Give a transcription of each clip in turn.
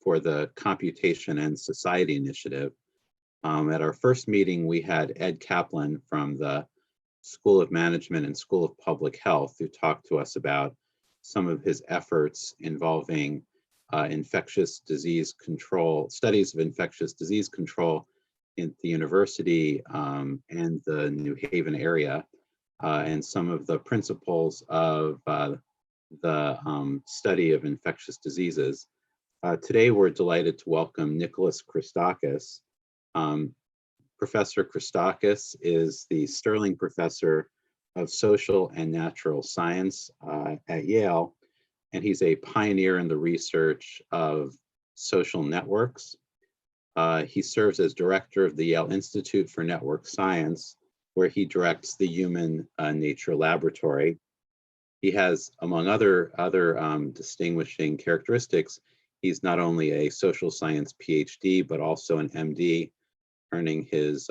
for the Computation and Society Initiative. At our first meeting, we had Ed Kaplan from the School of Management and School of Public Health, who talked to us about some of his efforts involving infectious disease control, studies of infectious disease control in the university and the New Haven area, and some of the principles of the study of infectious diseases. Today, we're delighted to welcome Nicholas Christakis. Professor Christakis is the Sterling Professor of Social and Natural Science at Yale, and he's a pioneer in the research of social networks. He serves as director of the Yale Institute for Network Science, where he directs the Human Nature Laboratory. He has, among other distinguishing characteristics, he's not only a social science PhD, but also an MD, earning his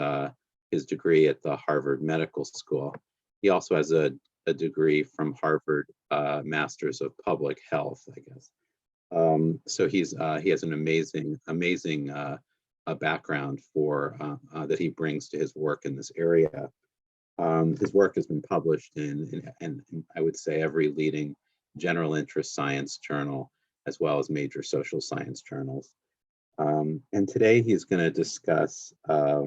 degree at the Harvard Medical School. He also has a degree from Harvard Masters of Public Health, I guess. So he has an amazing background for that he brings to his work in this area. His work has been published in I would say every leading general interest science journal, as well as major social science journals. And today he's going to discuss a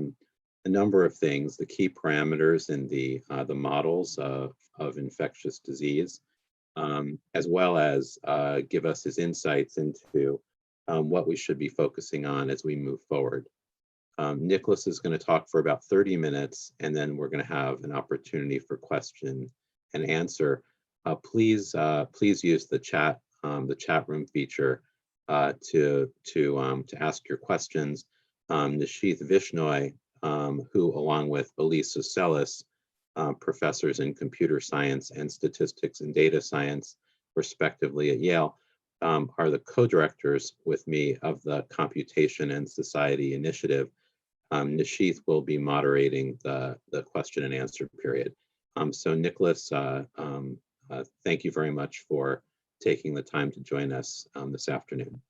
number of things, the key parameters in the models of infectious disease, as well as give us his insights into what we should be focusing on as we move forward. Nicholas is going to talk for about 30 minutes, and then we're going to have an opportunity for question and answer. Please use the chat room feature to ask your questions. Nishith Vishnoi, who along with Elisa Sellis, professors in computer science and statistics and data science, respectively at Yale, are the co-directors with me of the Computation and Society Initiative. Nishith will be moderating the question and answer period. So Nicholas, thank you very much for taking the time to join us this afternoon.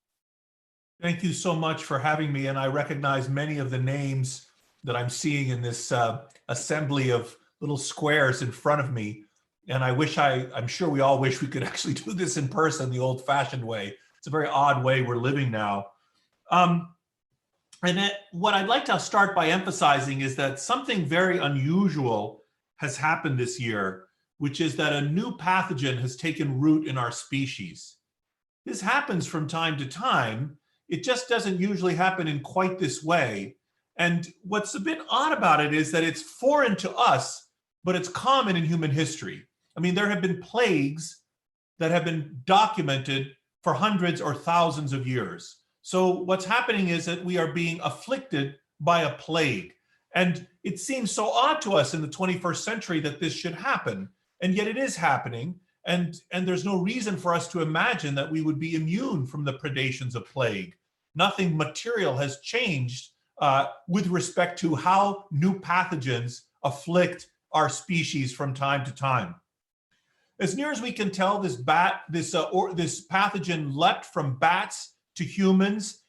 Thank you so much for having me, and I recognize many of the names that I'm seeing in this assembly of little squares in front of me. And I'm sure we all wish we could actually do this in person the old-fashioned way. It's a very odd way we're living now. What I'd like to start by emphasizing is that something very unusual has happened this year, which is that a new pathogen has taken root in our species. This happens from time to time. It just doesn't usually happen in quite this way. And what's a bit odd about it is that it's foreign to us, but it's common in human history. I mean, there have been plagues that have been documented for hundreds or thousands of years. So what's happening is that we are being afflicted by a plague. And it seems so odd to us in the 21st century that this should happen. And yet it is happening. And there's no reason for us to imagine that we would be immune from the predations of plague. Nothing material has changed with respect to how new pathogens afflict our species from time to time. As near as we can tell, this pathogen leapt from bats to humans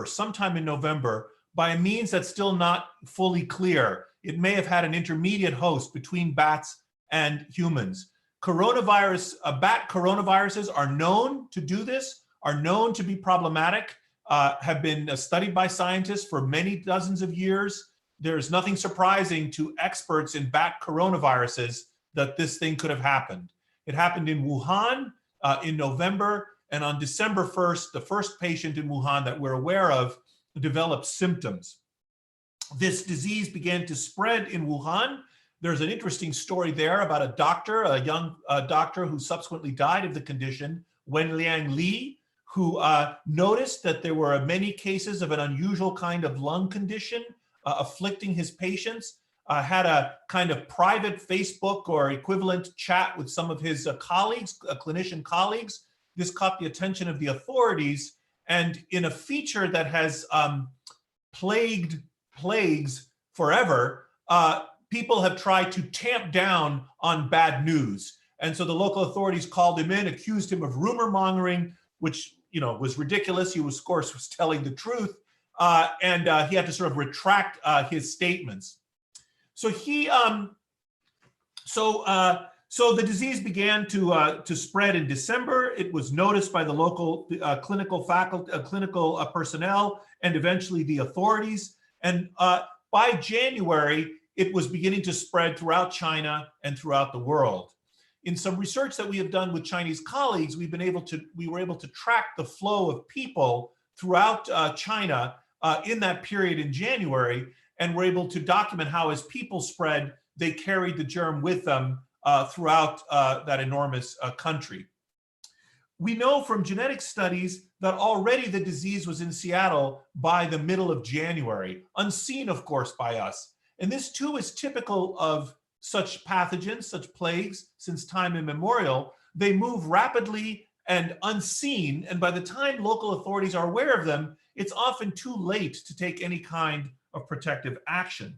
sometime in November, by a means that's still not fully clear. It may have had an intermediate host between bats and humans. Bat coronaviruses are known to do this, are known to be problematic, have been studied by scientists for many dozens of years. There's nothing surprising to experts in bat coronaviruses that this thing could have happened. It happened in Wuhan in November, and on December 1st, the first patient in Wuhan that we're aware of developed symptoms. This disease began to spread in Wuhan. There's an interesting story there about a young doctor who subsequently died of the condition, Wenliang Li, who noticed that there were many cases of an unusual kind of lung condition afflicting his patients, had a kind of private Facebook or equivalent chat with some of his colleagues, clinician colleagues. This caught the attention of the authorities, and in a feature that has plagued plagues forever, people have tried to tamp down on bad news. And so the local authorities called him in, accused him of rumor mongering, which was ridiculous. He was, of course, was telling the truth, and he had to sort of retract his statements. So so the disease began to spread in December. It was noticed by the local clinical personnel, and eventually the authorities. And by January, it was beginning to spread throughout China and throughout the world. In some research that we have done with Chinese colleagues, we were able to track the flow of people throughout China in that period in January, and were able to document how, as people spread, they carried the germ with them throughout that enormous country. We know from genetic studies that already the disease was in Seattle by the middle of January, unseen, of course, by us. And this too is typical of such pathogens, such plagues, since time immemorial. They move rapidly and unseen, and by the time local authorities are aware of them, it's often too late to take any kind of protective action.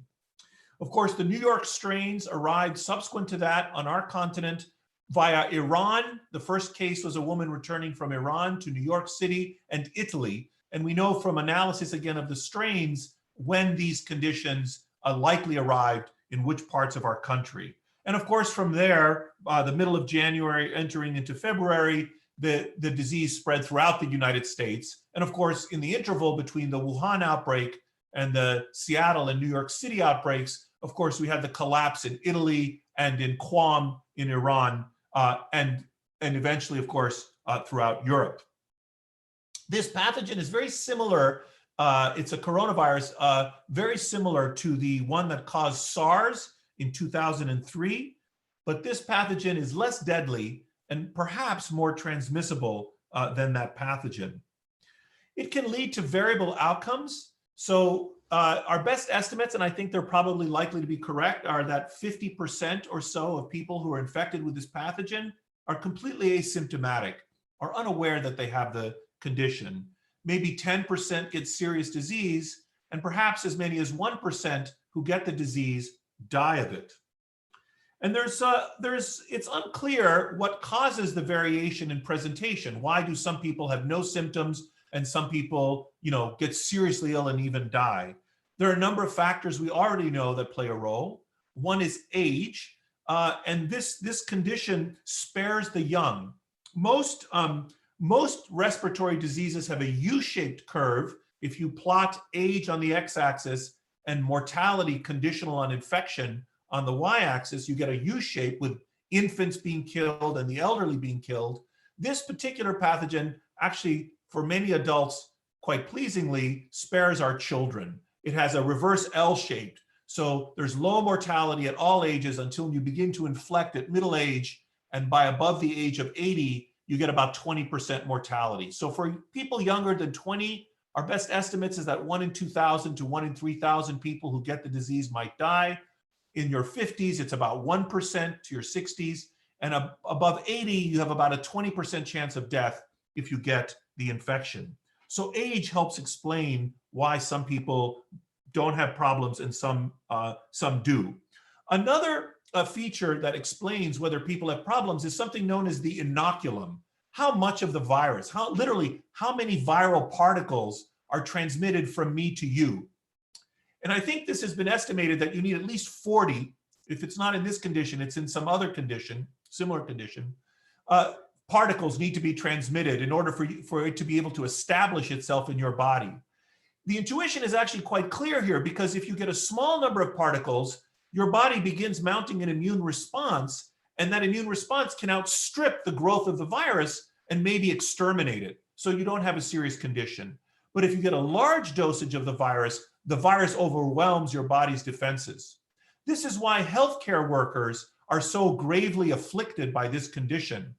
Of course, the New York strains arrived subsequent to that on our continent via Iran. The first case was a woman returning from Iran to New York City and Italy. And we know from analysis, again, of the strains when these conditions likely arrived in which parts of our country. And of course, from there, the middle of January entering into February, the disease spread throughout the United States. And of course, in the interval between the Wuhan outbreak and the Seattle and New York City outbreaks, of course, we had the collapse in Italy and in Qom in Iran, and eventually, of course, throughout Europe. This pathogen is very similar. It's a coronavirus, very similar to the one that caused SARS in 2003, but this pathogen is less deadly and perhaps more transmissible than that pathogen. It can lead to variable outcomes. So our best estimates, and I think they're probably likely to be correct, are that 50% or so of people who are infected with this pathogen are completely asymptomatic, are unaware that they have the condition. Maybe 10% get serious disease, and perhaps as many as 1% who get the disease die of it. And it's unclear what causes the variation in presentation. Why do some people have no symptoms and some people, get seriously ill and even die? There are a number of factors we already know that play a role. One is age, and this condition spares the young. Most respiratory diseases have a U-shaped curve. If you plot age on the x-axis and mortality conditional on infection on the y-axis, you get a U-shape with infants being killed and the elderly being killed. This particular pathogen actually, for many adults, quite pleasingly, spares our children. It has a reverse L-shaped. So there's low mortality at all ages until you begin to inflect at middle age, and by above the age of 80, you get about 20% mortality. So for people younger than 20, our best estimates is that 1 in 2,000 to 1 in 3,000 people who get the disease might die. In your 50s, it's about 1% to your 60s. And above 80, you have about a 20% chance of death if you get the infection. So age helps explain why some people don't have problems and some do. Another feature that explains whether people have problems is something known as the inoculum. How much of the virus, literally how many viral particles are transmitted from me to you? And I think this has been estimated that you need at least 40, if it's not in this condition, it's in some other condition, similar condition, particles need to be transmitted in order for it to be able to establish itself in your body. The intuition is actually quite clear here, because if you get a small number of particles, your body begins mounting an immune response, and that immune response can outstrip the growth of the virus and maybe exterminate it. So you don't have a serious condition. But if you get a large dosage of the virus overwhelms your body's defenses. This is why healthcare workers are so gravely afflicted by this condition,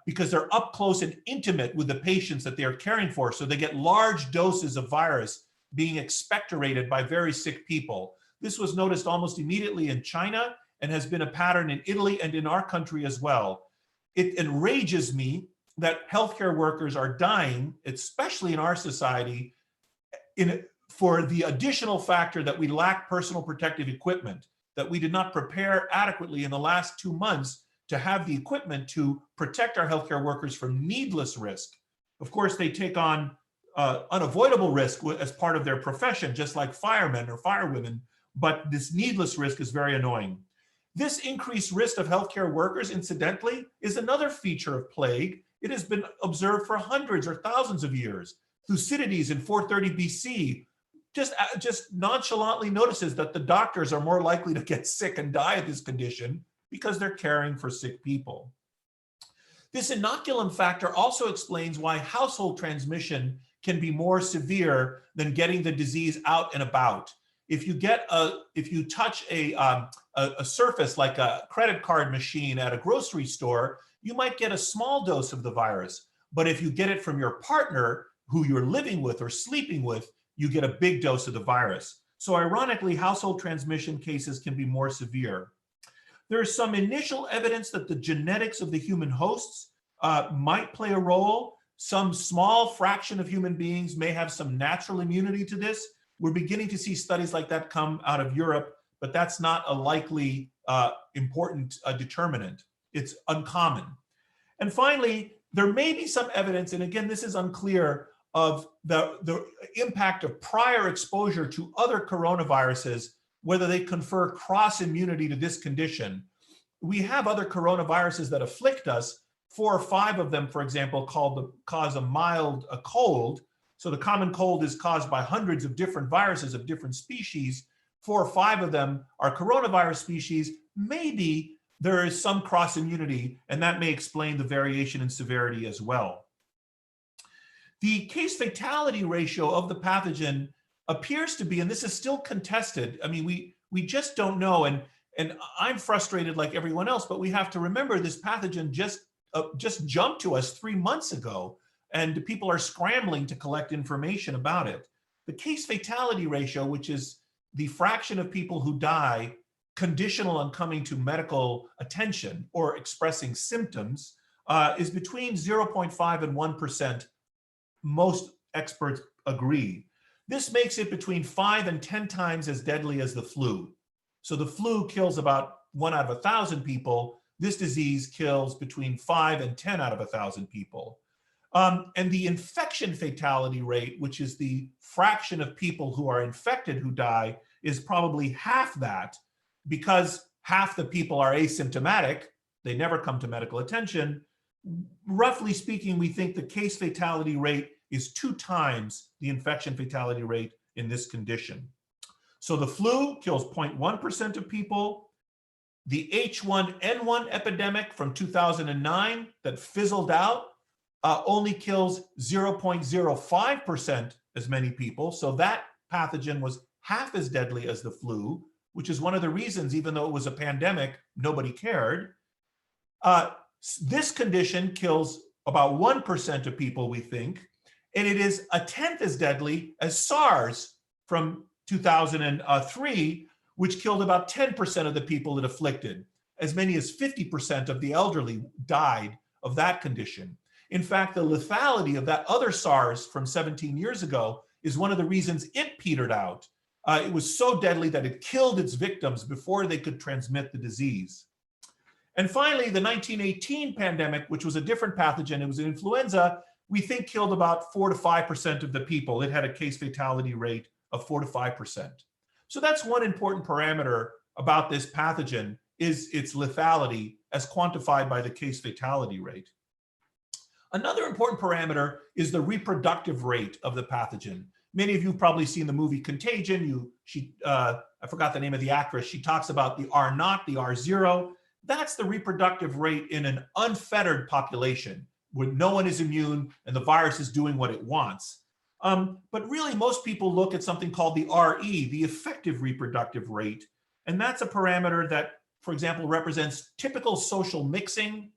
because they're up close and intimate with the patients that they are caring for. So they get large doses of virus being expectorated by very sick people. This was noticed almost immediately in China and has been a pattern in Italy and in our country as well. It enrages me that healthcare workers are dying, especially in our society, for the additional factor that we lack personal protective equipment, that we did not prepare adequately in the last 2 months to have the equipment to protect our healthcare workers from needless risk. Of course, they take on unavoidable risk as part of their profession, just like firemen or firewomen, but this needless risk is very annoying. This increased risk of healthcare workers, incidentally, is another feature of plague. It has been observed for hundreds or thousands of years. Thucydides in 430 BC just nonchalantly notices that the doctors are more likely to get sick and die of this condition because they're caring for sick people. This inoculum factor also explains why household transmission can be more severe than getting the disease out and about. If you touch a surface like a credit card machine at a grocery store, you might get a small dose of the virus. But if you get it from your partner, who you're living with or sleeping with, you get a big dose of the virus. So ironically, household transmission cases can be more severe. There is some initial evidence that the genetics of the human hosts might play a role. Some small fraction of human beings may have some natural immunity to this. We're beginning to see studies like that come out of Europe, but that's not a likely important determinant. It's uncommon. And finally, there may be some evidence, and again, this is unclear, of the impact of prior exposure to other coronaviruses, whether they confer cross immunity to this condition. We have other coronaviruses that afflict us. 4 or 5 of them, for example, cause a mild cold. So the common cold is caused by hundreds of different viruses of different species. 4 or 5 of them are coronavirus species. Maybe there is some cross immunity, and that may explain the variation in severity as well. The case fatality ratio of the pathogen appears to be, and this is still contested. I mean, we just don't know, and I'm frustrated like everyone else, but we have to remember this pathogen just jumped to us 3 months ago, and people are scrambling to collect information about it. The case fatality ratio, which is the fraction of people who die conditional on coming to medical attention or expressing symptoms, is between 0.5 and 1%. Most experts agree. This makes it between 5 and 10 times as deadly as the flu. So the flu kills about 1 out of 1,000 people. This disease kills between 5 and 10 out of 1,000 people. And the infection fatality rate, which is the fraction of people who are infected who die, is probably half that, because half the people are asymptomatic. They never come to medical attention. Roughly speaking, we think the case fatality rate is 2 times the infection fatality rate in this condition. So the flu kills 0.1% of people. The H1n1 epidemic from 2009 that fizzled out only kills 0.05% as many people. So that pathogen was half as deadly as the flu, which is one of the reasons, even though it was a pandemic, nobody cared. This condition kills about 1% of people, we think, and it is 1/10 as deadly as SARS from 2003, which killed about 10% of the people it afflicted. As many as 50% of the elderly died of that condition. In fact, the lethality of that other SARS from 17 years ago is one of the reasons it petered out. It was so deadly that it killed its victims before they could transmit the disease. And finally, the 1918 pandemic, which was a different pathogen, it was an influenza, we think killed about 4 to 5% of the people. It had a case fatality rate of 4 to 5%. So that's one important parameter about this pathogen, is its lethality as quantified by the case fatality rate. Another important parameter is the reproductive rate of the pathogen. Many of you have probably seen the movie Contagion. I forgot the name of the actress. She talks about the R0, the R0. That's the reproductive rate in an unfettered population where no one is immune and the virus is doing what it wants. But really, most people look at something called the RE, the effective reproductive rate. And that's a parameter that, for example, represents typical social mixing.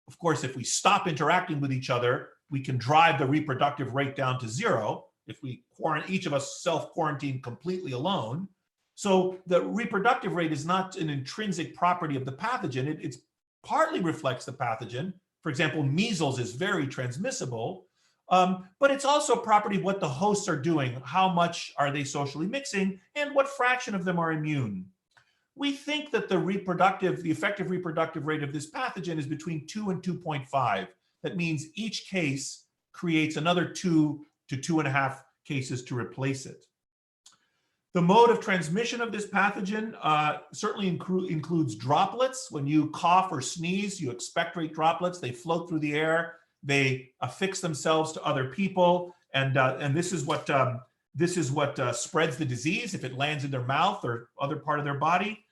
Of course, if we stop interacting with each other, we can drive the reproductive rate down to 0. If we each of us self-quarantine completely alone. So the reproductive rate is not an intrinsic property of the pathogen. It partly reflects the pathogen. For example, measles is very transmissible, but it's also a property of what the hosts are doing. How much are they socially mixing, and what fraction of them are immune? We think that the effective reproductive rate of this pathogen is between 2 and 2.5. That means each case creates another 2 to 2.5 cases to replace it. The mode of transmission of this pathogen certainly includes droplets. When you cough or sneeze, you expectorate droplets. They float through the air. They affix themselves to other people, and this is what spreads the disease if it lands in their mouth or other part of their body.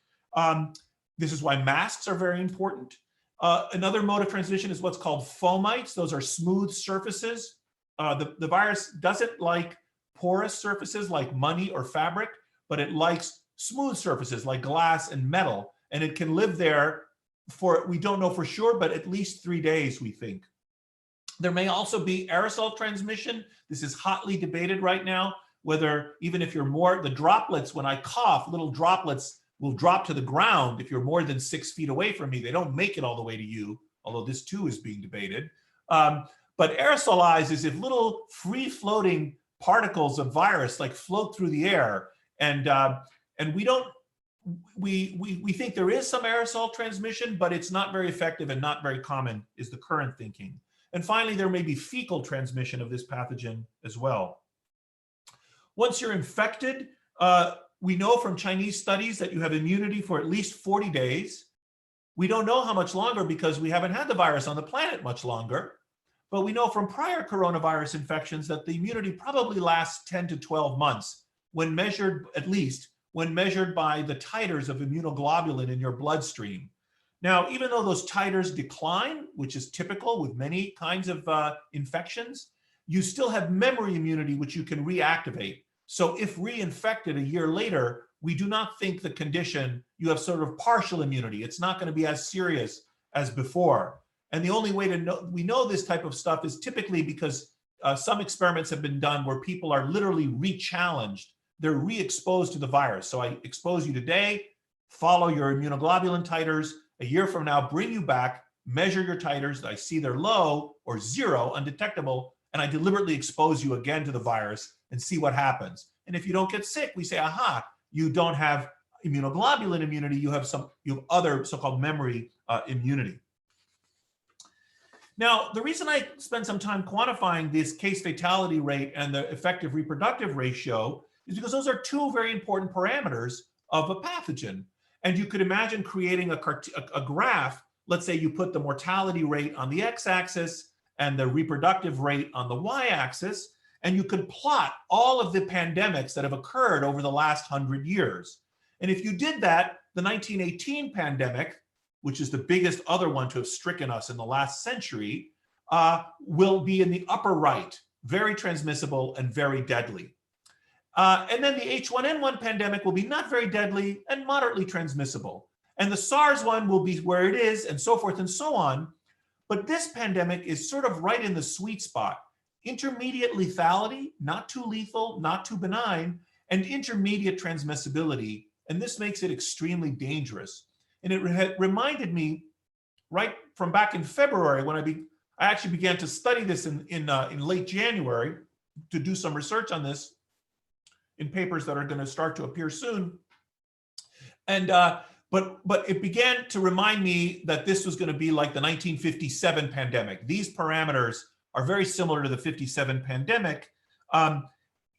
This is why masks are very important. Another mode of transmission is what's called fomites. Those are smooth surfaces. The virus doesn't like porous surfaces like money or fabric, but it likes smooth surfaces like glass and metal, and it can live there for, we don't know for sure, but at least 3 days, we think. There may also be aerosol transmission. This is hotly debated right now, whether even if you're more, the droplets, when I cough, little droplets will drop to the ground if you're more than 6 feet away from me. They don't make it all the way to you, although this too is being debated. But aerosolized is if little free-floating particles of virus like float through the air, and we think there is some aerosol transmission, but it's not very effective and not very common is the current thinking. And finally, there may be fecal transmission of this pathogen as well. Once you're infected, we know from Chinese studies that you have immunity for at least 40 days. We don't know how much longer because we haven't had the virus on the planet much longer. But we know from prior coronavirus infections that the immunity probably lasts 10 to 12 months when measured, at least when measured by the titers of immunoglobulin in your bloodstream. Now, even though those titers decline, which is typical with many kinds of infections, you still have memory immunity, which you can reactivate. So if reinfected a year later, we do not think the condition, you have sort of partial immunity. It's not going to be as serious as before. And the only way to know, we know this type of stuff is typically because some experiments have been done where people are literally re-challenged. They're re-exposed to the virus. So I expose you today, follow your immunoglobulin titers. A year from now, bring you back, measure your titers. I see they're low or zero, undetectable, and I deliberately expose you again to the virus and see what happens. And if you don't get sick, we say, aha, you don't have immunoglobulin immunity. You have other so-called memory immunity. Now, the reason I spend some time quantifying this case fatality rate and the effective reproductive ratio is because those are two very important parameters of a pathogen. And you could imagine creating a graph. Let's say you put the mortality rate on the x-axis and the reproductive rate on the y-axis, and you could plot all of the pandemics that have occurred over the last 100 years. And if you did that, the 1918 pandemic, which is the biggest other one to have stricken us in the last century, will be in the upper right, very transmissible and very deadly. And then the H1n1 pandemic will be not very deadly and moderately transmissible. And the SARS one will be where it is, and so forth and so on. But this pandemic is sort of right in the sweet spot. Intermediate lethality, not too lethal, not too benign, and intermediate transmissibility. And this makes it extremely dangerous. And it reminded me right from back in February when I actually began to study this in late January to do some research on this in papers that are going to start to appear soon. And but it began to remind me that this was going to be like the 1957 pandemic. These parameters are very similar to the 57 pandemic,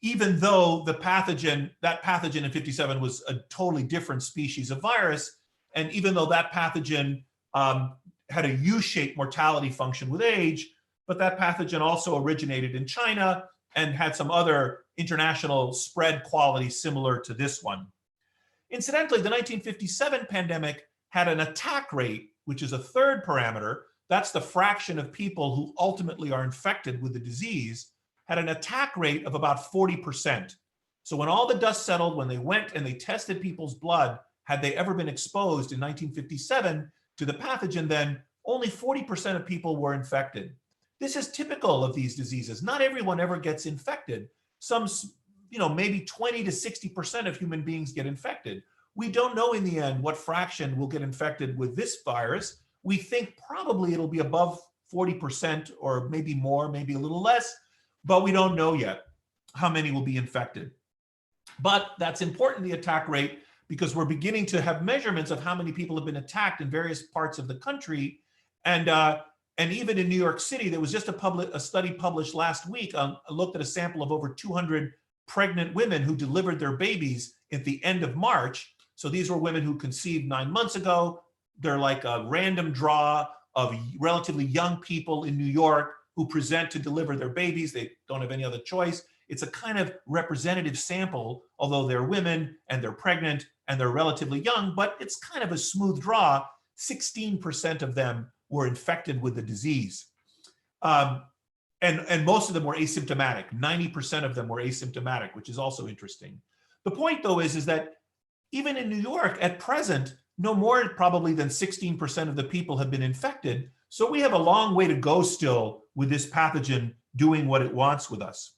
even though that pathogen in 57 was a totally different species of virus. And even though that pathogen had a U-shaped mortality function with age, but that pathogen also originated in China and had some other international spread quality similar to this one. Incidentally, the 1957 pandemic had an attack rate, which is a third parameter. That's the fraction of people who ultimately are infected with the disease, had an attack rate of about 40%. So when all the dust settled, when they went and they tested people's blood, had they ever been exposed in 1957 to the pathogen, then only 40% of people were infected. This is typical of these diseases. Not everyone ever gets infected. Some, maybe 20 to 60% of human beings get infected. We don't know in the end what fraction will get infected with this virus. We think probably it'll be above 40% or maybe more, maybe a little less, but we don't know yet how many will be infected. But that's important, the attack rate, because we're beginning to have measurements of how many people have been attacked in various parts of the country. And And even in New York City, there was just a study published last week looked at a sample of over 200 pregnant women who delivered their babies at the end of March. So these were women who conceived 9 months ago. They're like a random draw of relatively young people in New York who present to deliver their babies. They don't have any other choice. It's a kind of representative sample, although they're women and they're pregnant and they're relatively young, but it's kind of a smooth draw. 16% of them were infected with the disease. And most of them were asymptomatic. 90% of them were asymptomatic, which is also interesting. The point, though, is that even in New York at present, no more probably than 16% of the people have been infected. So we have a long way to go still with this pathogen doing what it wants with us.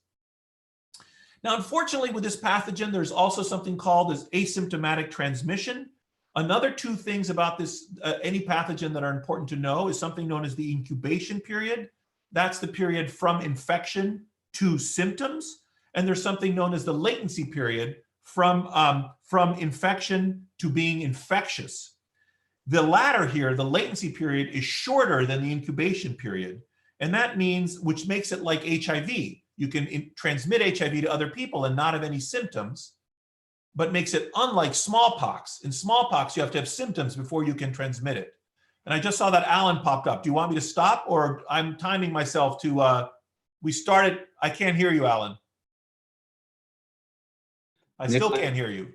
Now, unfortunately, with this pathogen, there's also something called as asymptomatic transmission. Another two things about this, any pathogen that are important to know is something known as the incubation period. That's the period from infection to symptoms. And there's something known as the latency period from infection to being infectious. The latter here, the latency period, is shorter than the incubation period. And that means, which makes it like HIV. You can transmit HIV to other people and not have any symptoms, but makes it unlike smallpox. In smallpox, you have to have symptoms before you can transmit it. And I just saw that Alan popped up. Do you want me to stop, or I'm timing myself to, we started, I can't hear you, Alan. I still can't hear you.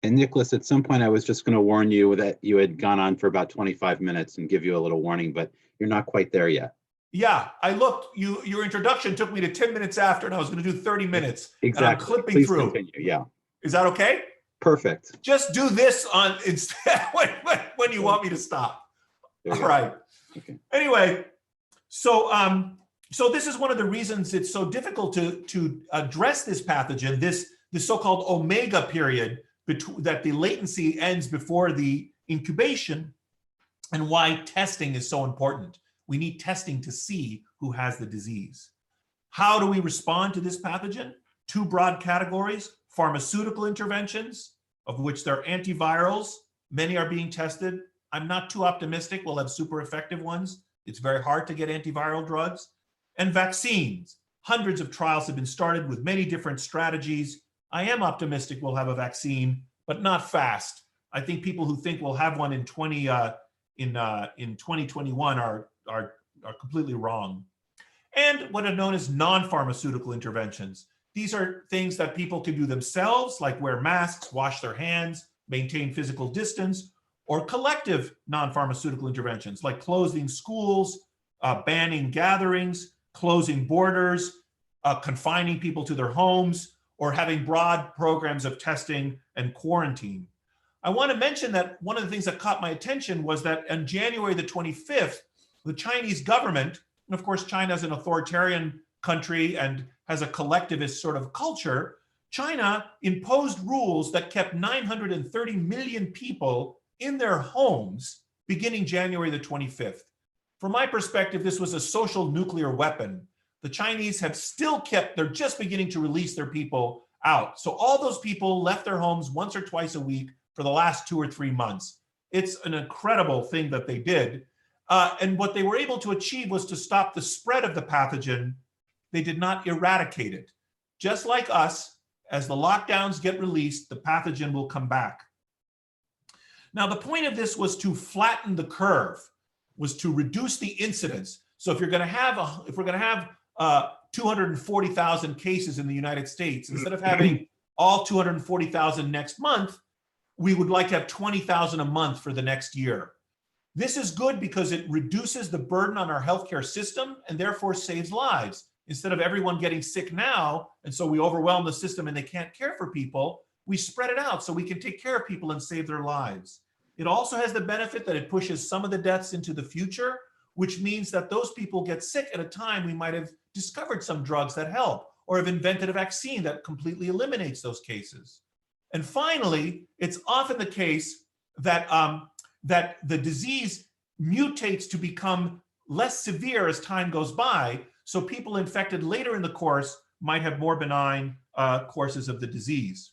And Nicholas, at some point, I was just going to warn you that you had gone on for about 25 minutes and give you a little warning, but you're not quite there yet. Yeah, I looked, your introduction took me to 10 minutes after, and I was going to do 30 minutes. Exactly. And I'm clipping Please through. Continue. Yeah. Is that okay? Perfect. Just do this on instead when you want me to stop. All right. Okay. Anyway, so this is one of the reasons it's so difficult to address this pathogen, this so-called omega period that the latency ends before the incubation, and why testing is so important. We need testing to see who has the disease. How do we respond to this pathogen? Two broad categories: pharmaceutical interventions, of which there are antivirals. Many are being tested. I'm not too optimistic we'll have super effective ones. It's very hard to get antiviral drugs. And vaccines. Hundreds of trials have been started with many different strategies. I am optimistic we'll have a vaccine, but not fast. I think people who think we'll have one in 2021 are completely wrong. And what are known as non-pharmaceutical interventions. These are things that people can do themselves, like wear masks, wash their hands, maintain physical distance, or collective non-pharmaceutical interventions, like closing schools, banning gatherings, closing borders, confining people to their homes, or having broad programs of testing and quarantine. I want to mention that one of the things that caught my attention was that on January the 25th, the Chinese government, and of course China is an authoritarian country and has a collectivist sort of culture, China imposed rules that kept 930 million people in their homes beginning January the 25th. From my perspective, this was a social nuclear weapon. The Chinese have still kept, they're just beginning to release their people out. So all those people left their homes once or twice a week for the last 2 or 3 months. It's an incredible thing that they did. And what they were able to achieve was to stop the spread of the pathogen. They did not eradicate it. Just like us, as the lockdowns get released, the pathogen will come back. Now, the point of this was to flatten the curve, was to reduce the incidence. So if we're going to have 240,000 cases in the United States, instead of having all 240,000 next month, we would like to have 20,000 a month for the next year. This is good because it reduces the burden on our healthcare system and therefore saves lives. Instead of everyone getting sick now, and so we overwhelm the system and they can't care for people, we spread it out so we can take care of people and save their lives. It also has the benefit that it pushes some of the deaths into the future, which means that those people get sick at a time we might have discovered some drugs that help or have invented a vaccine that completely eliminates those cases. And finally, it's often the case that, that the disease mutates to become less severe as time goes by, so people infected later in the course might have more benign courses of the disease.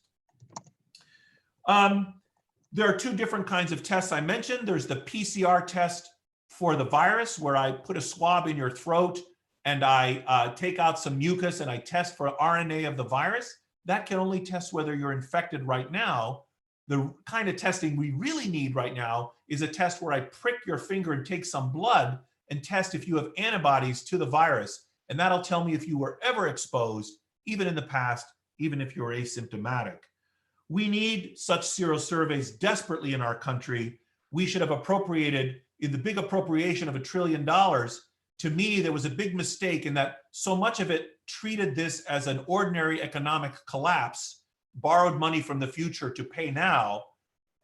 There are two different kinds of tests I mentioned. There's the PCR test for the virus, where I put a swab in your throat and I take out some mucus and I test for RNA of the virus, that can only test whether you're infected right now. The kind of testing we really need right now is a test where I prick your finger and take some blood and test if you have antibodies to the virus. And that'll tell me if you were ever exposed, even in the past, even if you're asymptomatic. We need such serosurveys desperately in our country. We should have appropriated, in the big appropriation of $1 trillion, to me, there was a big mistake in that so much of it treated this as an ordinary economic collapse, borrowed money from the future to pay now,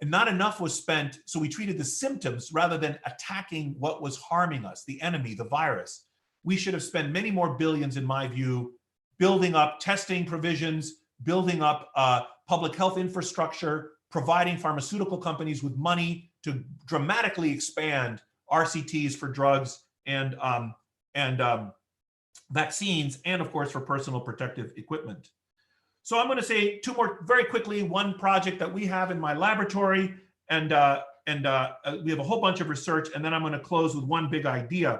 and not enough was spent. So we treated the symptoms rather than attacking what was harming us, the enemy, the virus. We should have spent many more billions, in my view, building up testing provisions, building up public health infrastructure, providing pharmaceutical companies with money to dramatically expand RCTs for drugs and vaccines, and of course for personal protective equipment. So I'm going to say two more very quickly. One project that we have in my laboratory, and we have a whole bunch of research, and then I'm going to close with one big idea.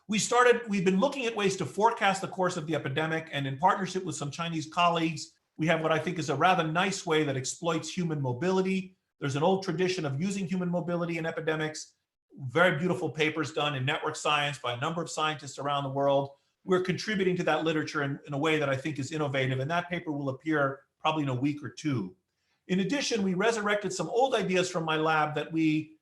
We've been looking at ways to forecast the course of the epidemic, and in partnership with some Chinese colleagues, we have what I think is a rather nice way that exploits human mobility. There's an old tradition of using human mobility in epidemics. Very beautiful papers done in network science by a number of scientists around the world. We're contributing to that literature in a way that I think is innovative, and that paper will appear probably in a week or two. In addition, we resurrected some old ideas from my lab that we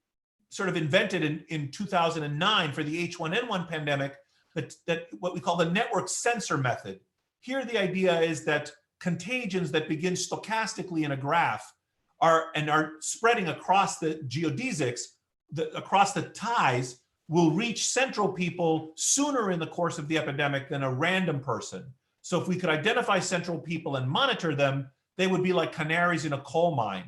sort of invented in 2009 for the H1n1 pandemic, that what we call the network sensor method. Here, the idea is that contagions that begin stochastically in a graph are spreading across the geodesics, across the ties, will reach central people sooner in the course of the epidemic than a random person. So if we could identify central people and monitor them, they would be like canaries in a coal mine.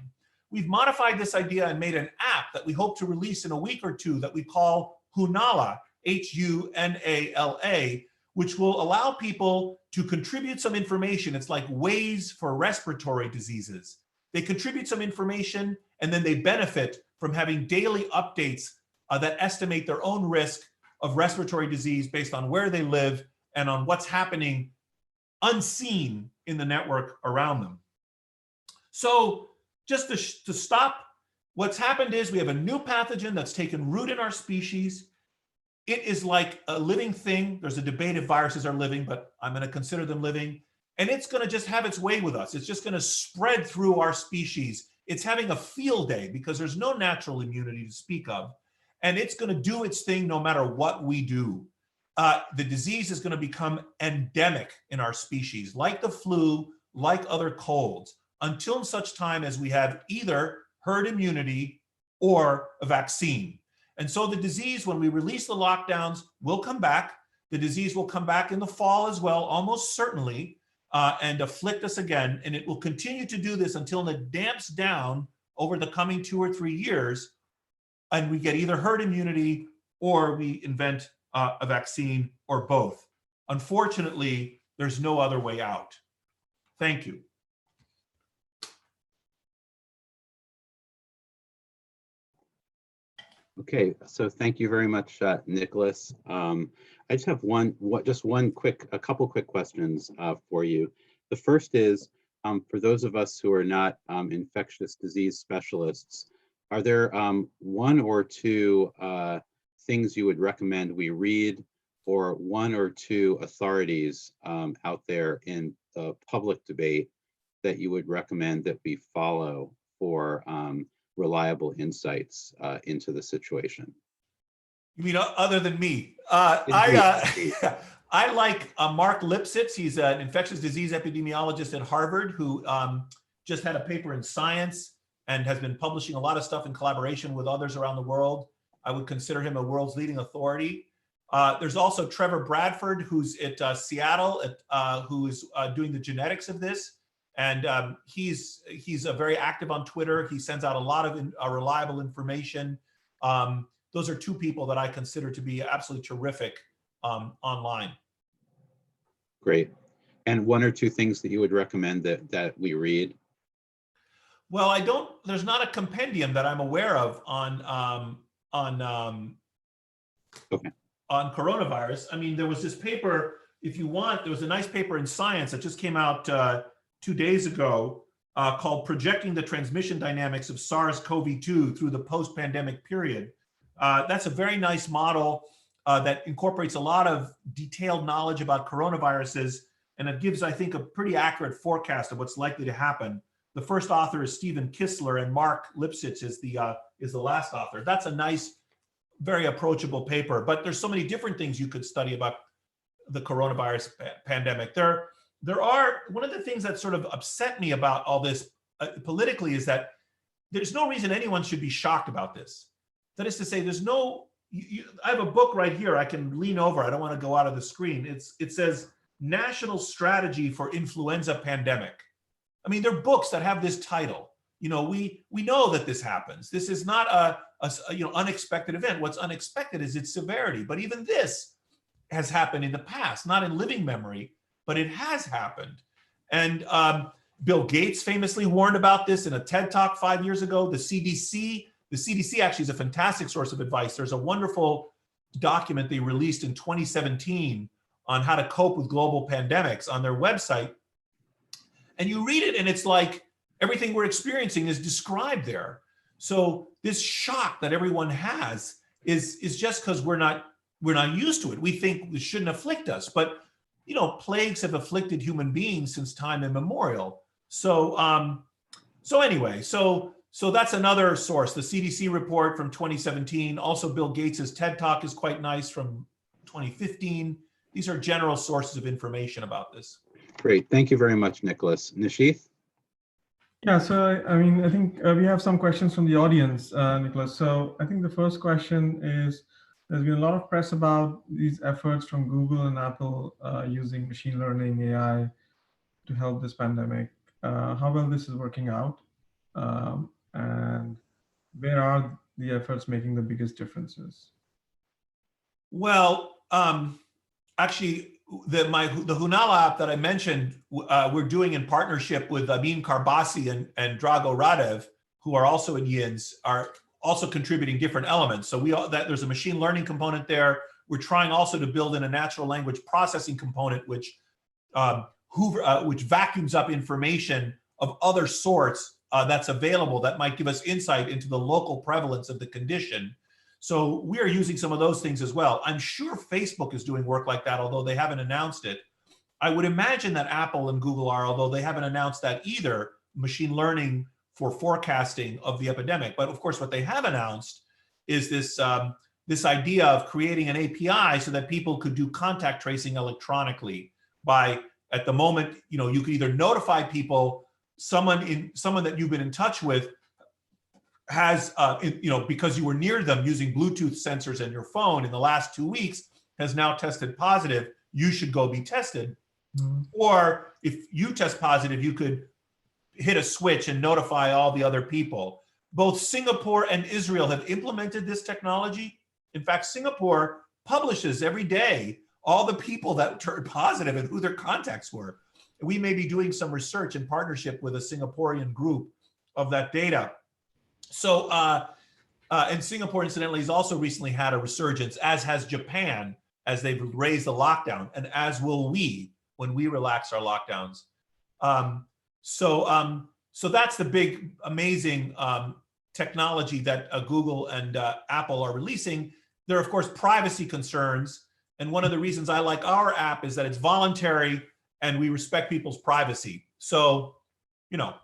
We've modified this idea and made an app that we hope to release in a week or two that we call H1n1, H-U-N-A-L-A, which will allow people to contribute some information. It's like Waze for respiratory diseases. They contribute some information and then they benefit from having daily updates that estimate their own risk of respiratory disease based on where they live and on what's happening unseen in the network around them. So just to stop, what's happened is we have a new pathogen that's taken root in our species. It is like a living thing. There's a debate if viruses are living, but I'm going to consider them living. And it's going to just have its way with us. It's just going to spread through our species. It's having a field day because there's no natural immunity to speak of. And it's going to do its thing no matter what we do. The disease is going to become endemic in our species, like the flu, like other colds, until such time as we have either herd immunity or a vaccine. And so the disease, when we release the lockdowns, will come back. The disease will come back in the fall as well, almost certainly, and afflict us again. And it will continue to do this until it damps down over the coming 2 or 3 years, and we get either herd immunity or we invent a vaccine or both. Unfortunately, there's no other way out. Thank you. Okay, so thank you very much, Nicholas. I just have a couple quick questions for you. The first is, for those of us who are not infectious disease specialists, are there one or two things you would recommend we read, or one or two authorities out there in the public debate that you would recommend that we follow for reliable insights into the situation? You mean other than me? I like Mark Lipsitz. He's an infectious disease epidemiologist at Harvard who just had a paper in Science and has been publishing a lot of stuff in collaboration with others around the world. I would consider him a world's leading authority. There's also Trevor Bradford, who's at Seattle, who is doing the genetics of this. And he's very active on Twitter. He sends out a lot of reliable information. Those are two people that I consider to be absolutely terrific online. Great. And one or two things that you would recommend that we read? Well, there's not a compendium that I'm aware of on Okay. on coronavirus. I mean, there was this paper, if you want, there was a nice paper in Science that just came out 2 days ago called Projecting the Transmission Dynamics of SARS-CoV-2 Through the Post-Pandemic Period. That's a very nice model that incorporates a lot of detailed knowledge about coronaviruses, and it gives, I think, a pretty accurate forecast of what's likely to happen. The first author is Stephen Kistler, and Mark Lipsitz is the last author. That's a nice, very approachable paper, but there's so many different things you could study about the coronavirus pandemic. There are, one of the things that sort of upset me about all this politically is that there's no reason anyone should be shocked about this. That is to say, there's no, I have a book right here, I can lean over, I don't want to go out of the screen. It says National Strategy for Influenza Pandemic. I mean, there are books that have this title. You know, we know that this happens. This is not a unexpected event. What's unexpected is its severity. But even this has happened in the past, not in living memory, but it has happened. And Bill Gates famously warned about this in a TED Talk 5 years ago. The CDC actually is a fantastic source of advice. There's a wonderful document they released in 2017 on how to cope with global pandemics on their website. And you read it and it's like everything we're experiencing is described there. So this shock that everyone has is just because we're not used to it. We think it shouldn't afflict us, but you know, plagues have afflicted human beings since time immemorial. So anyway, so that's another source, the CDC report from 2017. Also, Bill Gates's TED Talk is quite nice from 2015. These are general sources of information about this. Great. Thank you very much, Nicholas. Nishith? Yeah, so I mean, I think we have some questions from the audience, Nicholas. So I think the first question is, there's been a lot of press about these efforts from Google and Apple using machine learning AI to help this pandemic. How well this is working out, and where are the efforts making the biggest differences? Well, actually, the Hunala app that I mentioned, we're doing in partnership with Amin Karbasi and Drago Radev, who are also in YINS, are also contributing different elements. So there's a machine learning component there. We're trying also to build in a natural language processing component, which vacuums up information of other sorts that's available that might give us insight into the local prevalence of the condition. So we are using some of those things as well. I'm sure Facebook is doing work like that, although they haven't announced it. I would imagine that Apple and Google are, although they haven't announced that either, machine learning for forecasting of the epidemic. But of course, what they have announced is this idea of creating an API so that people could do contact tracing electronically. By, at the moment, you know, you could either notify people, someone that you've been in touch with has, because you were near them using Bluetooth sensors in your phone in the last 2 weeks, has now tested positive, you should go be tested. Mm-hmm. Or if you test positive, you could hit a switch and notify all the other people. Both Singapore and Israel have implemented this technology. In fact, Singapore publishes every day all the people that turned positive and who their contacts were. We may be doing some research in partnership with a Singaporean group of that data. So, and Singapore, incidentally, has also recently had a resurgence, as has Japan, as they've raised the lockdown, and as will we when we relax our lockdowns. So that's the big, amazing technology that Google and Apple are releasing. There are, of course, privacy concerns. And one of the reasons I like our app is that it's voluntary and we respect people's privacy. So, you know.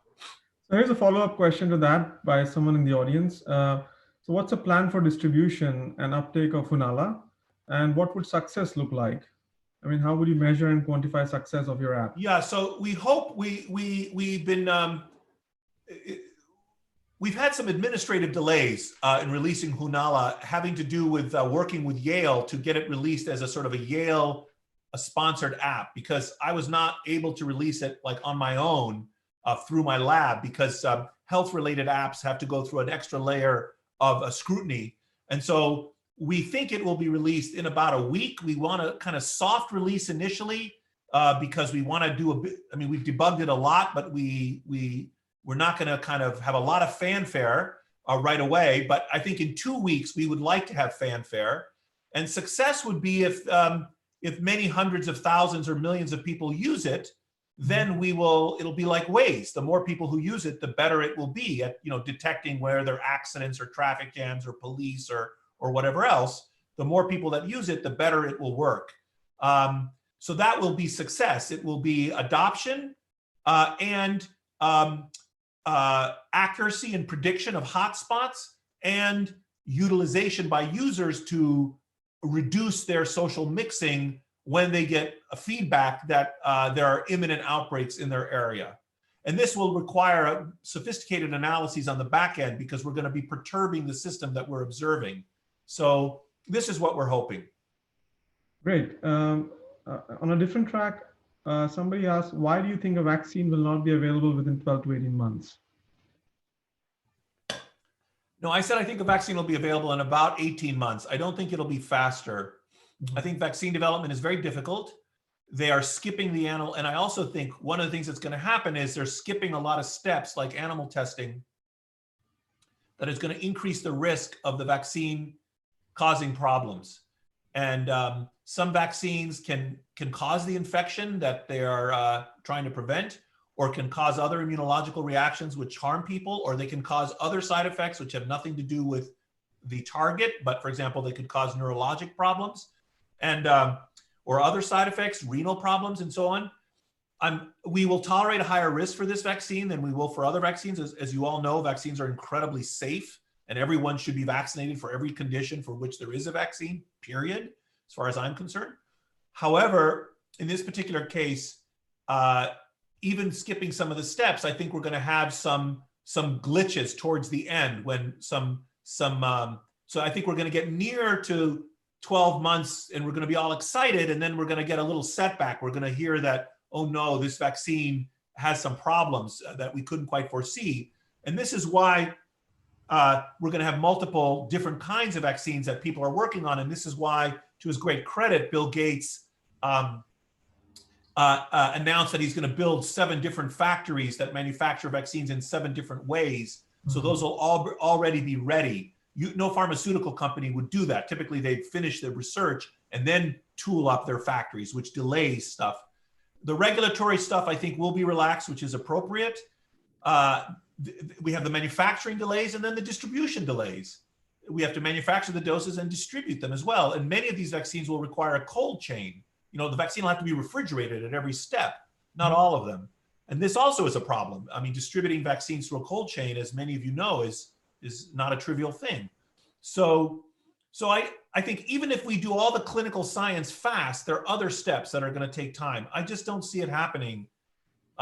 So here's a follow-up question to that by someone in the audience. So what's a plan for distribution and uptake of Hunala? And what would success look like? I mean, how would you measure and quantify success of your app? Yeah, so we hope we've been, we've had some administrative delays in releasing Hunala, having to do with working with Yale to get it released as a sort of a Yale sponsored app, because I was not able to release it like on my own through my lab, because health-related apps have to go through an extra layer of scrutiny. And so we think it will be released in about a week. We want to kind of soft release initially because we want to do a bit. I mean, we've debugged it a lot, but we're not going to kind of have a lot of fanfare right away. But I think in 2 weeks we would like to have fanfare, And success would be if many hundreds of thousands or millions of people use it, then it'll be like Waze. The more people who use it, the better it will be at, detecting where there are accidents or traffic jams or police or whatever else. The more people that use it, the better it will work. So that will be success. It will be adoption and accuracy and prediction of hotspots and utilization by users to reduce their social mixing when they get a feedback that there are imminent outbreaks in their area. And this will require sophisticated analyses on the back end because we're going to be perturbing the system that we're observing. So this is what we're hoping. Great. On a different track, somebody asked, why do you think a vaccine will not be available within 12 to 18 months? No, I said I think a vaccine will be available in about 18 months. I don't think it'll be faster. I think vaccine development is very difficult. They are skipping the animal. And I also think one of the things that's going to happen is they're skipping a lot of steps like animal testing that is going to increase the risk of the vaccine causing problems. And some vaccines can cause the infection that they are trying to prevent, or can cause other immunological reactions which harm people, or they can cause other side effects which have nothing to do with the target, but for example, they could cause neurologic problems and or other side effects, renal problems, and so on. We will tolerate a higher risk for this vaccine than we will for other vaccines. As you all know, vaccines are incredibly safe, and everyone should be vaccinated for every condition for which there is a vaccine, period, as far as I'm concerned. However, in this particular case, even skipping some of the steps, I think we're going to have some glitches towards the end when so I think we're going to get near to 12 months and we're going to be all excited, and then we're going to get a little setback. We're going to hear that, oh no, this vaccine has some problems that we couldn't quite foresee. And this is why we're going to have multiple different kinds of vaccines that people are working on. And this is why, to his great credit, Bill Gates announced that he's going to build 7 different factories that manufacture vaccines in 7 different ways. So those will already be ready. No pharmaceutical company would do that. Typically, they'd finish their research and then tool up their factories, which delays stuff. The regulatory stuff, I think, will be relaxed, which is appropriate. We have the manufacturing delays and then the distribution delays. We have to manufacture the doses and distribute them as well. And many of these vaccines will require a cold chain. The vaccine will have to be refrigerated at every step, not all of them. And this also is a problem. I mean, distributing vaccines through a cold chain, as many of you know, is not a trivial thing. So I think even if we do all the clinical science fast, there are other steps that are going to take time. I just don't see it happening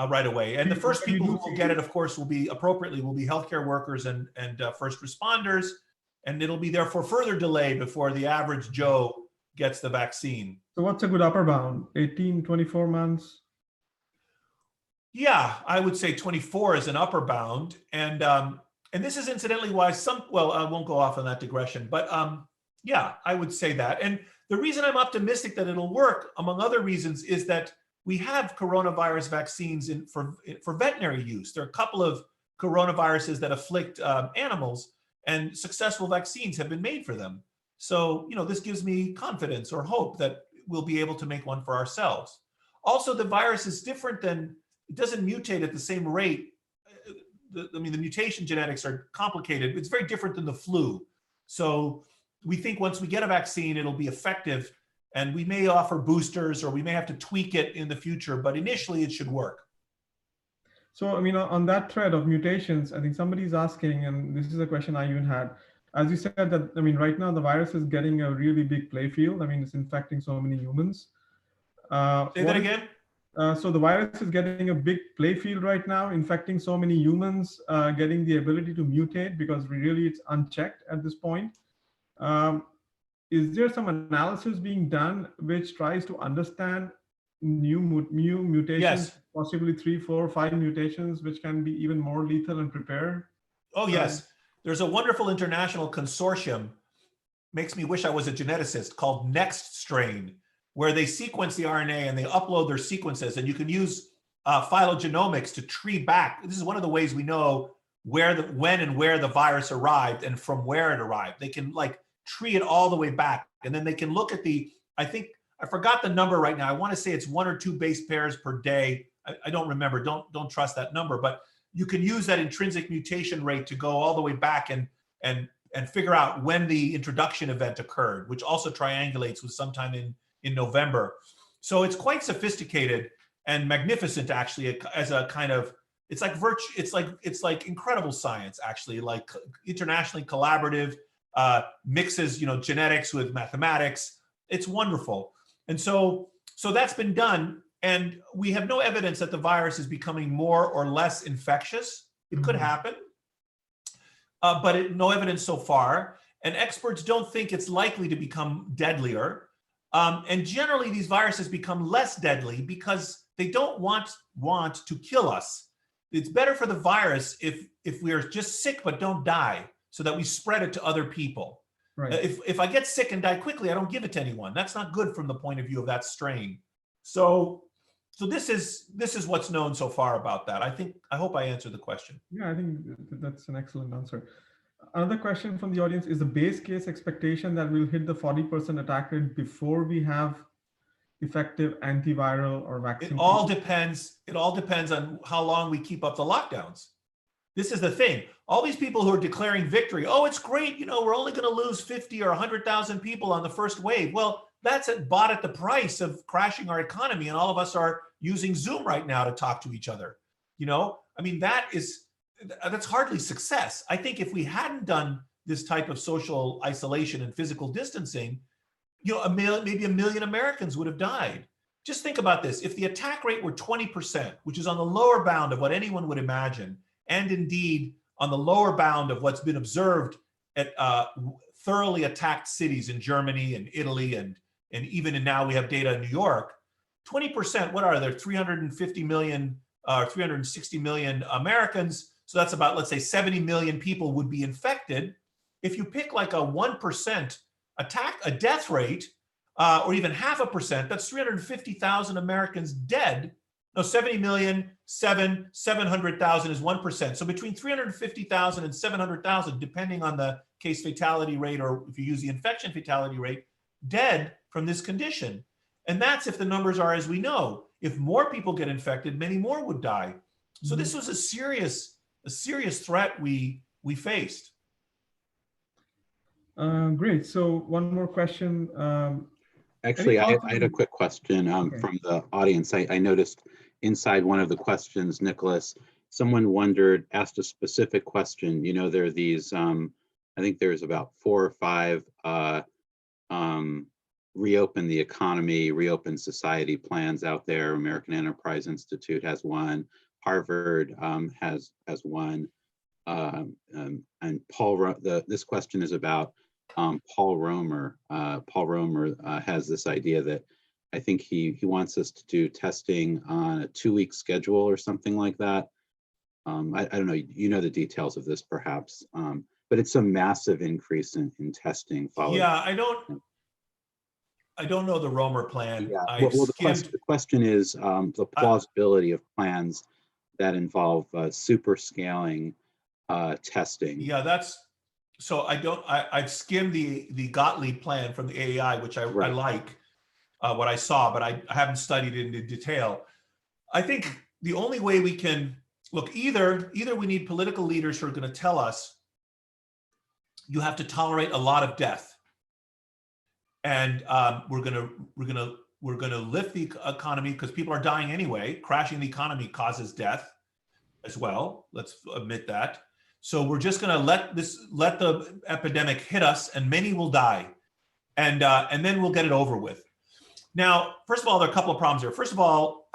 right away. And the first people who will get it, of course, will be healthcare workers and first responders. And it'll be therefore further delay before the average Joe gets the vaccine. So what's a good upper bound? 18, 24 months? Yeah, I would say 24 is an upper bound. And this is incidentally why I won't go off on that digression, but yeah, I would say that. And the reason I'm optimistic that it'll work, among other reasons, is that we have coronavirus vaccines for veterinary use. There are a couple of coronaviruses that afflict animals, and successful vaccines have been made for them. So, this gives me confidence or hope that we'll be able to make one for ourselves. Also, the virus is different it doesn't mutate at the same rate. The mutation genetics are complicated. It's very different than the flu. So we think once we get a vaccine, it'll be effective, and we may offer boosters or we may have to tweak it in the future, but initially it should work. So, on that thread of mutations, I think somebody's asking, and this is a question I even had, as you said that, right now the virus is getting a really big play field. It's infecting so many humans. Say that again? So the virus is getting a big play field right now, infecting so many humans, getting the ability to mutate because really it's unchecked at this point. Is there some analysis being done which tries to understand new mutations, yes, possibly 3, 4, 5 mutations, which can be even more lethal and prepare? Oh, yes. There's a wonderful international consortium, makes me wish I was a geneticist, called Next Strain, where they sequence the RNA and they upload their sequences, and you can use phylogenomics to tree back. This is one of the ways we know when and where the virus arrived and from where it arrived. They can tree it all the way back And then they can look at I forgot the number right now. I want to say it's 1 or 2 base pairs per day. I don't remember. Don't trust that number, but you can use that intrinsic mutation rate to go all the way back and figure out when the introduction event occurred, which also triangulates with sometime in November. So it's quite sophisticated and magnificent, actually, as a kind of, it's like incredible science, actually, like internationally collaborative, mixes, genetics with mathematics. It's wonderful. And so that's been done. And we have no evidence that the virus is becoming more or less infectious. It could happen, but no evidence so far. And experts don't think it's likely to become deadlier. And generally, these viruses become less deadly because they don't want to kill us. It's better for the virus if we are just sick but don't die, so that we spread it to other people. Right. If I get sick and die quickly, I don't give it to anyone. That's not good from the point of view of that strain. So this is what's known so far about that. I hope I answered the question. Yeah, I think that's an excellent answer. Another question from the audience: is the base case expectation that we'll hit the 40% attack rate before we have effective antiviral or vaccine? It all depends on how long we keep up the lockdowns. This is the thing. All these people who are declaring victory, oh, it's great, we're only going to lose 50 or 100,000 people on the first wave. Well, that's bought at the price of crashing our economy, and all of us are using Zoom right now to talk to each other. That's hardly success. I think if we hadn't done this type of social isolation and physical distancing, maybe 1 million Americans would have died. Just think about this. If the attack rate were 20%, which is on the lower bound of what anyone would imagine, and indeed on the lower bound of what's been observed at thoroughly attacked cities in Germany and Italy, and even now we have data in New York, 20%, what are there, 350 million, 360 million Americans. So that's about, let's say, 70 million people would be infected. If you pick like a 1% a death rate, or even 0.5%, that's 350,000 Americans dead. No, 70 million, 700,000 is 1%. So between 350,000 and 700,000, depending on the case fatality rate, or if you use the infection fatality rate, dead from this condition. And that's if the numbers are as we know. If more people get infected, many more would die. So this was a serious threat we faced. Great. So one more question. Actually, I had a quick question from the audience. I noticed inside one of the questions, Nicholas, someone asked a specific question. There are these, I think there's about 4 or 5 reopen the economy, reopen society plans out there. American Enterprise Institute has one. Harvard has one. And this question is about Paul Romer. Paul Romer has this idea that I think he wants us to do testing on a 2-week schedule or something like that. I don't know, the details of this perhaps, but it's a massive increase in testing. Yeah, I don't know the Romer plan. Yeah. The question is the plausibility of plans that involve super scaling testing. Yeah, so I've skimmed the Gottlieb plan from the AAI, which I like what I saw, but I haven't studied it in detail. I think the only way we can look, either we need political leaders who are going to tell us you have to tolerate a lot of death, and we're gonna lift the economy because people are dying anyway. Crashing the economy causes death as well. Let's admit that. So we're just going to let the epidemic hit us, and many will die, and then we'll get it over with. Now, first of all, there are a couple of problems here. First of all,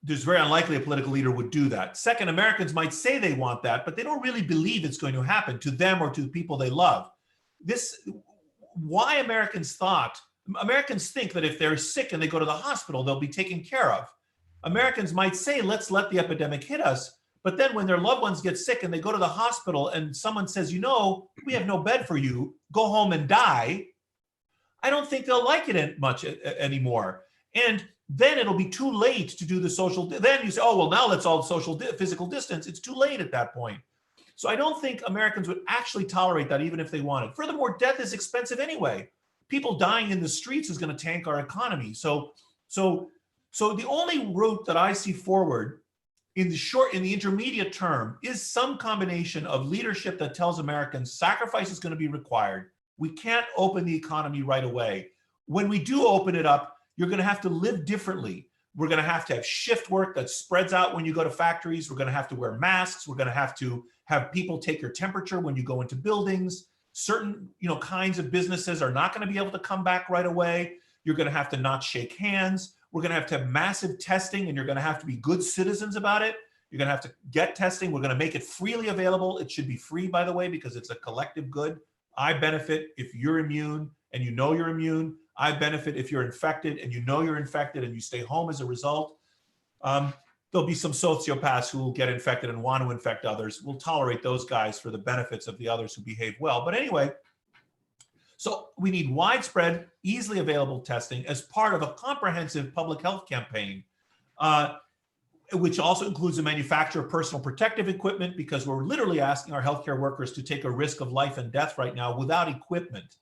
there's very unlikely a political leader would do that. Second, Americans might say they want that, but they don't really believe it's going to happen to them or to the people they love. Why Americans think that if they're sick and they go to the hospital, they'll be taken care of. Americans might say, let's let the epidemic hit us. But then when their loved ones get sick and they go to the hospital and someone says, we have no bed for you, go home and die, I don't think they'll like it much anymore. And then it'll be too late to do the social. Then you say, oh, well, now let's all physical distance. It's too late at that point. So I don't think Americans would actually tolerate that even if they wanted. Furthermore, death is expensive anyway. People dying in the streets is going to tank our economy. So the only route that I see forward in the intermediate term is some combination of leadership that tells Americans sacrifice is going to be required. We can't open the economy right away. When we do open it up, you're going to have to live differently. We're going to have shift work that spreads out when you go to factories. We're going to have to wear masks. We're going to have people take your temperature when you go into buildings. Certain, kinds of businesses are not going to be able to come back right away. You're going to have to not shake hands. We're going to have massive testing, and you're going to have to be good citizens about it. You're going to have to get testing. We're going to make it freely available. It should be free, by the way, because it's a collective good. I benefit if you're immune and you know you're immune. I benefit if you're infected and you know you're infected and you stay home as a result. There'll be some sociopaths who will get infected and want to infect others. We'll tolerate those guys for the benefits of the others who behave well. But anyway, so we need widespread, easily available testing as part of a comprehensive public health campaign, which also includes the manufacture of personal protective equipment, because we're literally asking our healthcare workers to take a risk of life and death right now without equipment.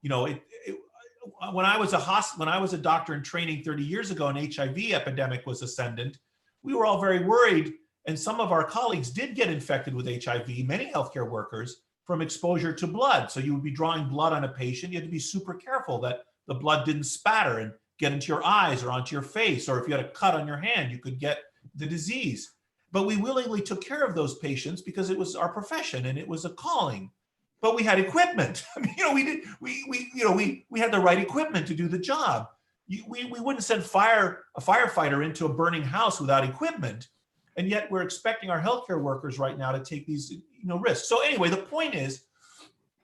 When I was a doctor in training 30 years ago, an HIV epidemic was ascendant. We were all very worried, and some of our colleagues did get infected with HIV, many healthcare workers, from exposure to blood. So you would be drawing blood on a patient. You had to be super careful that the blood didn't spatter and get into your eyes or onto your face, or if you had a cut on your hand, you could get the disease. But we willingly took care of those patients because it was our profession and it was a calling. But we had equipment. I mean, we had the right equipment to do the job. We wouldn't send a firefighter into a burning house without equipment. And yet we're expecting our healthcare workers right now to take these risks. So anyway, the point is,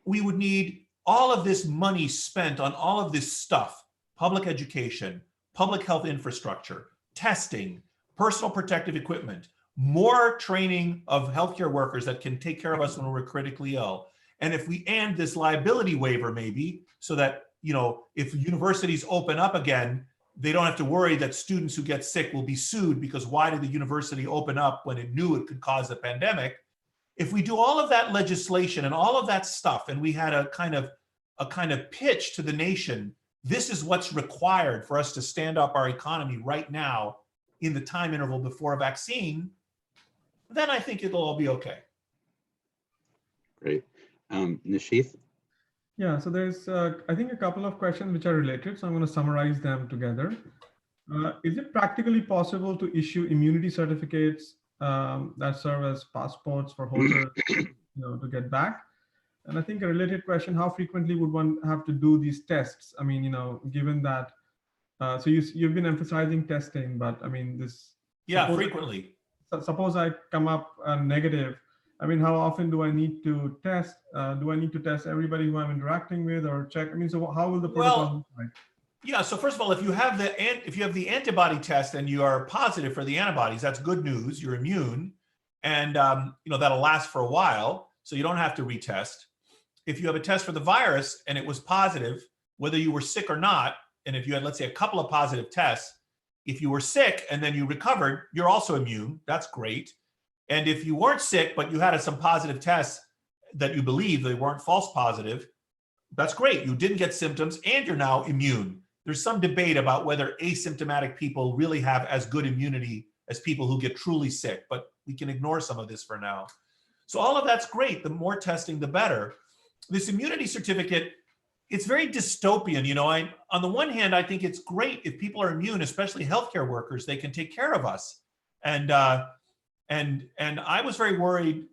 we would need all of this money spent on all of this stuff: public education, public health infrastructure, testing, personal protective equipment, more training of healthcare workers that can take care of us when we're critically ill. And if we end this liability waiver, maybe, so that, if universities open up again, they don't have to worry that students who get sick will be sued, because why did the university open up when it knew it could cause a pandemic? If we do all of that legislation and all of that stuff, and we had a kind of pitch to the nation, this is what's required for us to stand up our economy right now in the time interval before a vaccine, then I think it'll all be okay. Great. Nishith? Yeah, so there's, I think, a couple of questions which are related, so I'm going to summarize them together. Is it practically possible to issue immunity certificates that serve as passports for holders to get back? And I think a related question: how frequently would one have to do these tests? I mean, given that, so you've been emphasizing testing, but I mean, this. Yeah, frequently. Suppose I come up negative. I mean, how often do I need to test? Do I need to test everybody who I'm interacting with, or check? I mean, so how will the protocol look like? Yeah, so first of all, if you have the antibody test and you are positive for the antibodies, that's good news. You're immune, and that'll last for a while, so you don't have to retest. If you have a test for the virus and it was positive, whether you were sick or not, and if you had, let's say, a couple of positive tests, if you were sick and then you recovered, you're also immune. That's great. And if you weren't sick, but you had some positive tests that you believe they weren't false positive, that's great. You didn't get symptoms and you're now immune. There's some debate about whether asymptomatic people really have as good immunity as people who get truly sick, but we can ignore some of this for now. So all of that's great. The more testing, the better. This immunity certificate, it's very dystopian. On the one hand, I think it's great if people are immune, especially healthcare workers, they can take care of us. And I was very worried,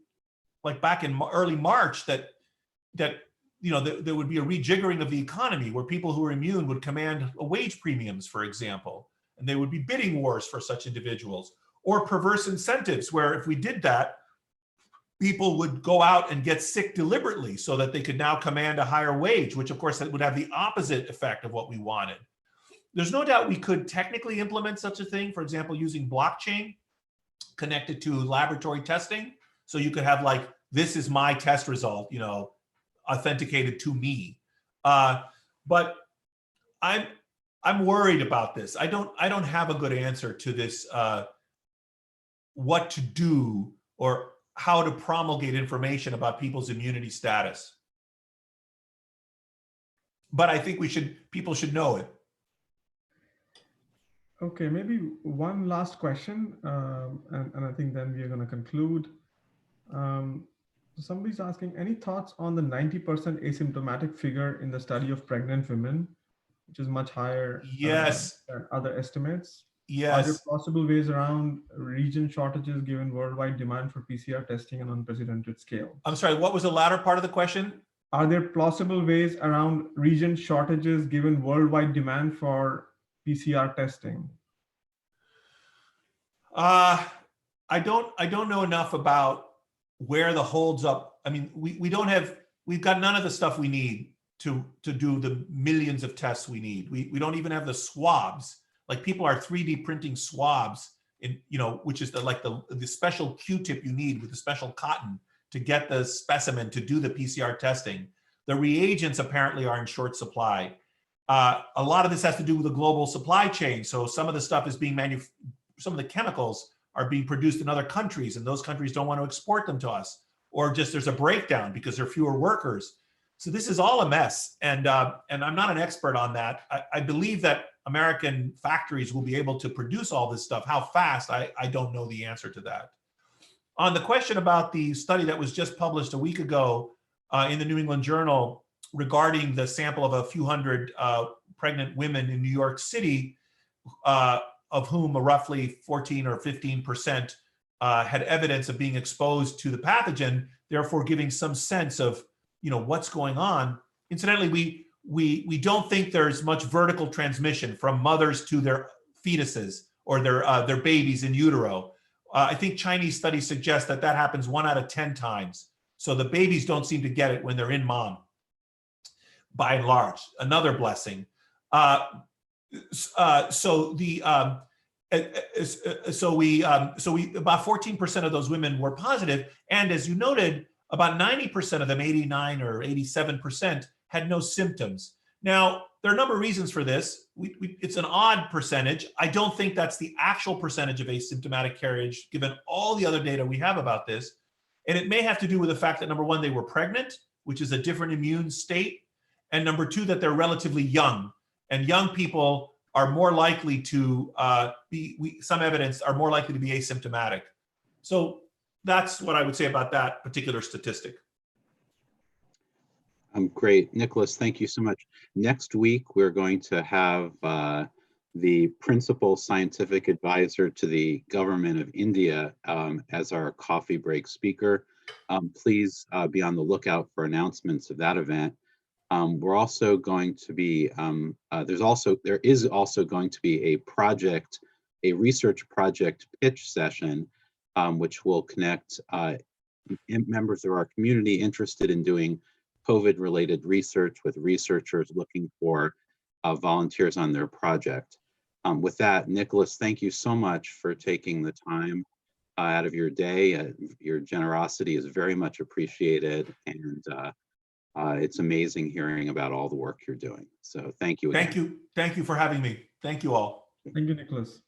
like back in early March, that there would be a rejiggering of the economy where people who are immune would command wage premiums, for example, and there would be bidding wars for such individuals, or perverse incentives where if we did that, people would go out and get sick deliberately so that they could now command a higher wage, which of course that would have the opposite effect of what we wanted. There's no doubt we could technically implement such a thing, for example, using blockchain connected to laboratory testing. So you could have like, this is my test result, authenticated to me. But I'm worried about this. I don't have a good answer to this, what to do or how to promulgate information about people's immunity status. But I think people should know it. Okay, maybe one last question, and I think then we are going to conclude. Somebody's asking, any thoughts on the 90% asymptomatic figure in the study of pregnant women, which is much higher Yes. than other estimates? Yes. Are there possible ways around region shortages given worldwide demand for PCR testing on unprecedented scale? I'm sorry, what was the latter part of the question? Are there plausible ways around region shortages given worldwide demand for PCR testing? I don't know enough about where the holds up. I mean, we've got none of the stuff we need to do the millions of tests we need. We don't even have the swabs. Like, people are 3D printing swabs in, which is the special Q-tip you need with the special cotton to get the specimen to do the PCR testing. The reagents apparently are in short supply. A lot of this has to do with the global supply chain. So some of the stuff is being some of the chemicals are being produced in other countries, and those countries don't want to export them to us, or just there's a breakdown because there are fewer workers. So this is all a mess, and I'm not an expert on that. I believe that American factories will be able to produce all this stuff. How fast, I don't know the answer to that. On the question about the study that was just published a week ago in the New England Journal regarding the sample of a few hundred pregnant women in New York City, of whom roughly 14 or 15% had evidence of being exposed to the pathogen, therefore giving some sense of what's going on. Incidentally, we don't think there's much vertical transmission from mothers to their fetuses or their babies in utero. I think Chinese studies suggest that happens 1 out of 10 times. So the babies don't seem to get it when they're in mom, by and large. Another blessing. About 14% of those women were positive, and as you noted, about 90% of them, 89 or 87%, had no symptoms. Now, there are a number of reasons for this. It's an odd percentage. I don't think that's the actual percentage of asymptomatic carriage, given all the other data we have about this. And it may have to do with the fact that, number one, they were pregnant, which is a different immune state, and number two, that they're relatively young. And young people are more likely to some evidence are more likely to be asymptomatic. So that's what I would say about that particular statistic. Great, Nicholas, thank you so much. Next week, we're going to have the principal scientific advisor to the government of India as our coffee break speaker. Please be on the lookout for announcements of that event. We're also going to be, there is also going to be a research project pitch session, which will connect members of our community interested in doing COVID-related research with researchers looking for volunteers on their project. With that, Nicholas, thank you so much for taking the time out of your day. Your generosity is very much appreciated, and it's amazing hearing about all the work you're doing. So thank you again. Thank you for having me. Thank you all. Thank you, Nicholas.